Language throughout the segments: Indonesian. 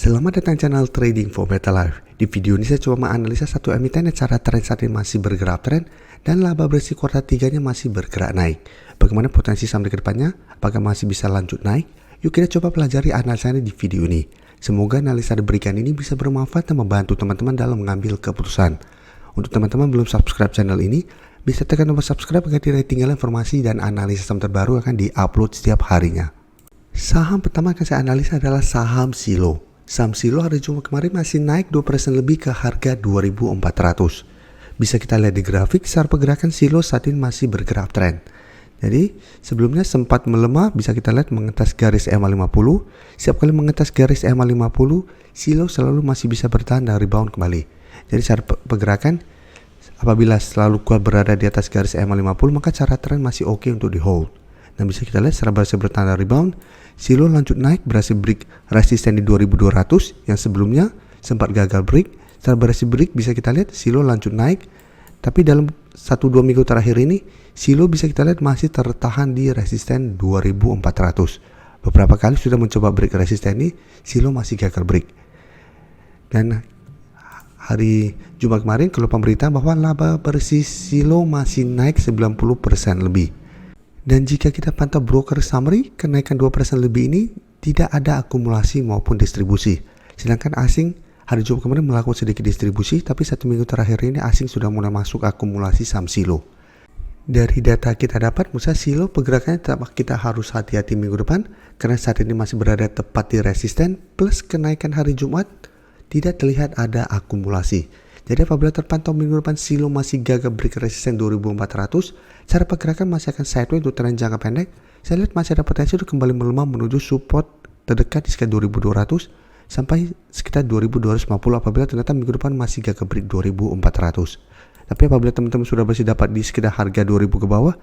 Selamat datang channel Trading for Better Life. Di video ini saya coba menganalisa satu emiten yang cara tren saat ini masih bergerak tren dan laba bersih kuartal 3-nya masih bergerak naik. Bagaimana potensi saham di kedepannya? Apakah masih bisa lanjut naik? Yuk kita coba pelajari analisanya di video ini. Semoga analisa diberikan ini bisa bermanfaat dan membantu teman-teman dalam mengambil keputusan. Untuk teman-teman belum subscribe channel ini, bisa tekan tombol subscribe agar tidak ketinggalan informasi dan analisa saham terbaru akan diupload setiap harinya. Saham pertama yang saya analisa adalah saham Silo. Saham Silo hari Jumat kemarin masih naik 2% lebih ke harga 2.400. Bisa kita lihat di grafik, secara pergerakan Silo saat ini masih bergerak tren. Jadi sebelumnya sempat melemah, bisa kita lihat mengetas garis EMA50. Setiap kali mengetas garis EMA50, Silo selalu masih bisa bertahan dan rebound kembali. Jadi secara pergerakan, apabila selalu kuat berada di atas garis EMA50, maka cara tren masih oke untuk di hold. Dan bisa kita lihat secara berhasil bertahan dan rebound, Silo lanjut naik, berhasil break resisten di 2200 yang sebelumnya sempat gagal break. Setelah berhasil break, bisa kita lihat Silo lanjut naik, tapi dalam 1-2 minggu terakhir ini Silo bisa kita lihat masih tertahan di resisten 2400. Beberapa kali sudah mencoba break resisten ini, Silo masih gagal break. Dan hari Jumat kemarin keluar pemberitaan bahwa laba bersih Silo masih naik 90% lebih. Dan jika kita pantau broker summary, kenaikan 2% lebih ini tidak ada akumulasi maupun distribusi. Sedangkan asing hari Jumat kemarin melakukan sedikit distribusi, tapi 1 minggu terakhir ini asing sudah mulai masuk akumulasi saham Silo. Dari data kita dapat, misalnya Silo pergerakannya kita harus hati-hati minggu depan, karena saat ini masih berada tepat di resisten, plus kenaikan hari Jumat tidak terlihat ada akumulasi. Jadi apabila terpantau minggu depan Silo masih gagal break resisten 2400, cara pergerakan masih akan sideways untuk tren jangka pendek. Saya lihat masih ada potensi untuk kembali melemah menuju support terdekat di sekitar 2200 sampai sekitar 2250 apabila ternyata minggu depan masih gagal break 2400. Tapi apabila teman-teman sudah berhasil dapat di sekitar harga 2000 ke bawah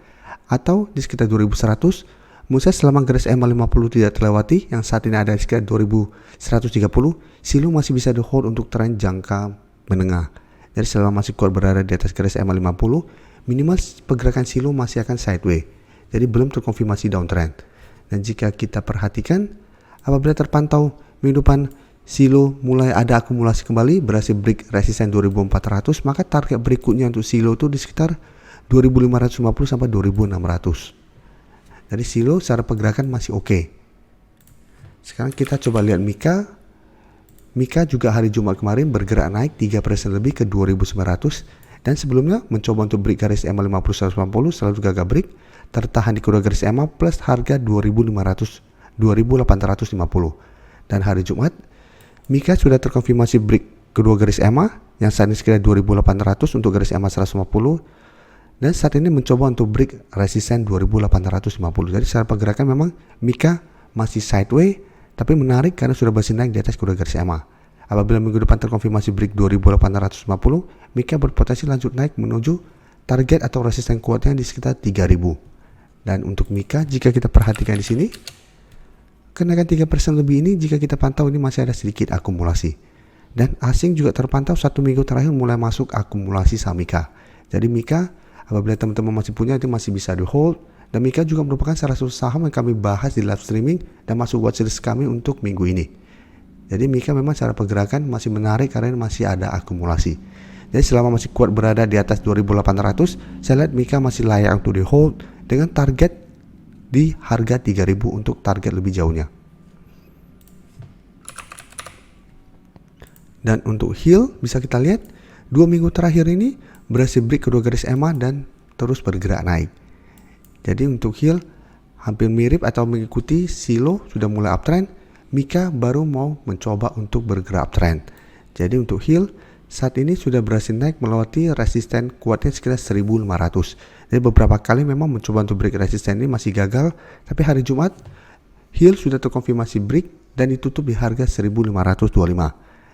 atau di sekitar 2100, menurut saya selama garis EMA50 tidak terlewati yang saat ini ada di sekitar 2130, Silo masih bisa di hold untuk tren jangka menengah. Jadi selama masih kuat berada di atas garis EMA50, minimal pergerakan Silo masih akan sideways. Jadi belum terkonfirmasi downtrend. Dan jika kita perhatikan, apabila terpantau minggu depan Silo mulai ada akumulasi kembali, berhasil break resisten 2400, maka target berikutnya untuk Silo itu di sekitar 2550 sampai 2600. Jadi Silo secara pergerakan masih oke. Sekarang kita coba lihat Mika. Mika juga hari Jumat kemarin bergerak naik 3% lebih ke 2900 dan sebelumnya mencoba untuk break garis EMA50 180 selalu gagal break, tertahan di kedua garis EMA plus harga 2850. Dan hari Jumat Mika sudah terkonfirmasi break kedua garis EMA yang saat ini sekitar 2800 untuk garis EMA 150 dan saat ini mencoba untuk break resisten 2850. Jadi secara pergerakan memang Mika masih sideways, tapi menarik karena sudah berhasil naik di atas kedua garis EMA. Apabila minggu depan terkonfirmasi break 2850, Mika berpotensi lanjut naik menuju target atau resisten kuatnya di sekitar 3000. Dan untuk Mika, jika kita perhatikan di sini, kenaikan 3% lebih ini jika kita pantau ini masih ada sedikit akumulasi. Dan asing juga terpantau 1 minggu terakhir mulai masuk akumulasi saham Mika. Jadi Mika, apabila teman-teman masih punya itu masih bisa di hold. Dan Mika juga merupakan salah satu saham yang kami bahas di live streaming dan masuk watchlist kami untuk minggu ini. Jadi Mika memang secara pergerakan masih menarik karena masih ada akumulasi. Jadi selama masih kuat berada di atas 2800, saya lihat Mika masih layak untuk di hold dengan target di harga 3000 untuk target lebih jauhnya. Dan untuk Hill bisa kita lihat 2 minggu terakhir ini berhasil break kedua garis EMA dan terus bergerak naik. Jadi untuk Hill hampir mirip atau mengikuti Silo sudah mulai uptrend, Mika baru mau mencoba untuk bergerak uptrend. Jadi untuk Hill saat ini sudah berhasil naik melewati resisten kuatnya sekitar 1500. Jadi beberapa kali memang mencoba untuk break resisten ini masih gagal, tapi hari Jumat Hill sudah terkonfirmasi break dan ditutup di harga 1525.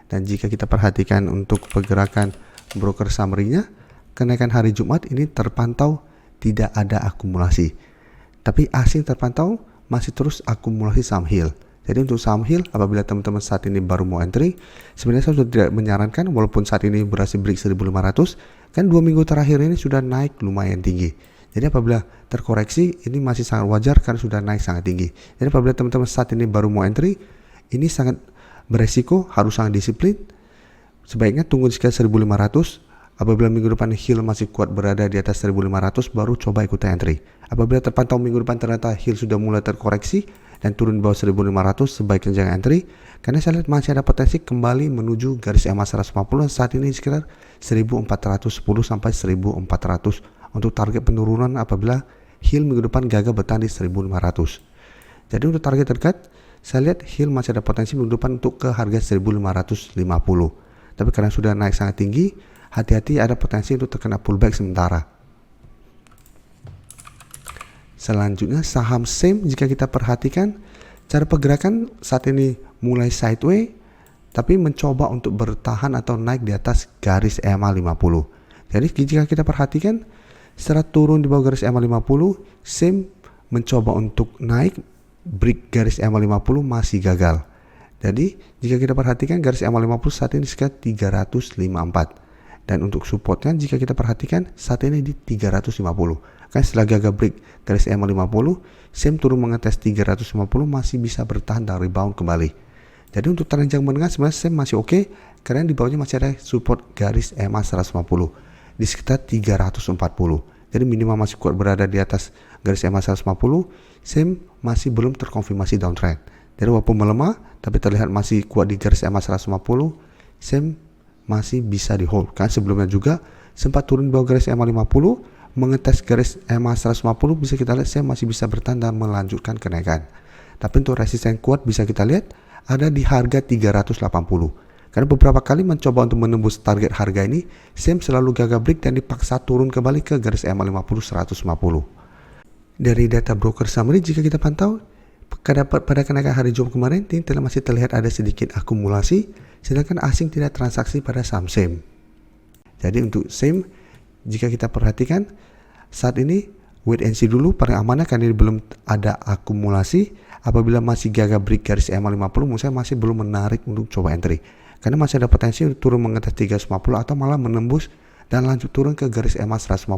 Dan jika kita perhatikan untuk pergerakan broker summary-nya, kenaikan hari Jumat ini terpantau tidak ada akumulasi, tapi asing terpantau masih terus akumulasi saham Hill. Jadi untuk saham Hill, apabila teman-teman saat ini baru mau entry, sebenarnya saya sudah tidak menyarankan walaupun saat ini berhasil break 1500, kan 2 minggu terakhir ini sudah naik lumayan tinggi. Jadi apabila terkoreksi, ini masih sangat wajar karena sudah naik sangat tinggi. Jadi apabila teman-teman saat ini baru mau entry, ini sangat Beresiko harus sangat disiplin. Sebaiknya tunggu di sekitar 1500. Apabila minggu depan HIL masih kuat berada di atas 1500, baru coba ikuti entry. Apabila terpantau minggu depan ternyata HIL sudah mulai terkoreksi dan turun di bawah 1500, sebaiknya jangan entry, karena saya lihat masih ada potensi kembali menuju garis EMA 150 saat ini sekitar 1410 sampai 1400 untuk target penurunan apabila HIL minggu depan gagal bertahan di 1500. Jadi untuk target terdekat, saya lihat HIL masih ada potensi minggu depan untuk ke harga 1550. Tapi karena sudah naik sangat tinggi, hati-hati ada potensi untuk terkena pullback sementara. Selanjutnya saham SEM, jika kita perhatikan cara pergerakan saat ini mulai sideways tapi mencoba untuk bertahan atau naik di atas garis EMA 50. Jadi jika kita perhatikan setelah turun di bawah garis EMA 50, SEM mencoba untuk naik, break garis EMA 50 masih gagal. Jadi jika kita perhatikan garis EMA 50 saat ini sekitar 354. Dan untuk supportnya jika kita perhatikan saat ini di 350. Kan setelah gagal break garis EMA 50, SEM turun mengetes 350 masih bisa bertahan dan rebound kembali. Jadi untuk tren jangka menengah sebenarnya SEM masih oke, karena di bawahnya masih ada support garis EMA 150 di sekitar 340. Jadi minimal masih kuat berada di atas garis EMA 150, SEM masih belum terkonfirmasi downtrend. Jadi walaupun melemah tapi terlihat masih kuat di garis EMA 150, SEM masih bisa di hold. Kan sebelumnya juga sempat turun di bawah garis EMA 50, mengetes garis EMA 150, bisa kita lihat SEM masih bisa bertahan dan melanjutkan kenaikan. Tapi untuk resisten kuat bisa kita lihat ada di harga 380. Karena beberapa kali mencoba untuk menembus target harga ini, SEM selalu gagal break dan dipaksa turun kembali ke garis EMA 50 150. Dari data broker summary jika kita pantau, pada kenaikan hari Jumat kemarin masih terlihat ada sedikit akumulasi, sedangkan asing tidak transaksi pada saham SEM. Jadi untuk SEM, jika kita perhatikan saat ini wait and see dulu paling amannya karena belum ada akumulasi. Apabila masih gagal break garis EMA 50, menurut saya masih belum menarik untuk coba entry. Karena masih ada potensi turun mengetes 350 atau malah menembus dan lanjut turun ke garis EMA 150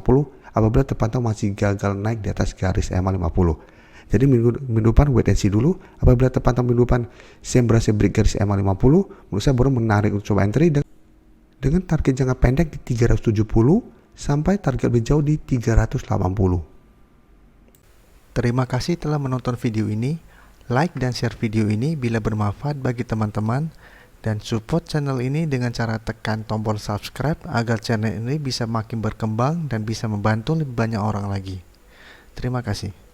apabila terpantau masih gagal naik di atas garis EMA 50. Jadi minggu depan wait and see dulu. Apabila terpantau minggu depan SEM berhasil break garis EMA 50, menurut saya baru menarik untuk coba entry dengan target jangka pendek di 370 sampai target lebih jauh di 380. Terima kasih telah menonton video ini. Like dan share video ini bila bermanfaat bagi teman-teman, dan support channel ini dengan cara tekan tombol subscribe agar channel ini bisa makin berkembang dan bisa membantu lebih banyak orang lagi. Terima kasih.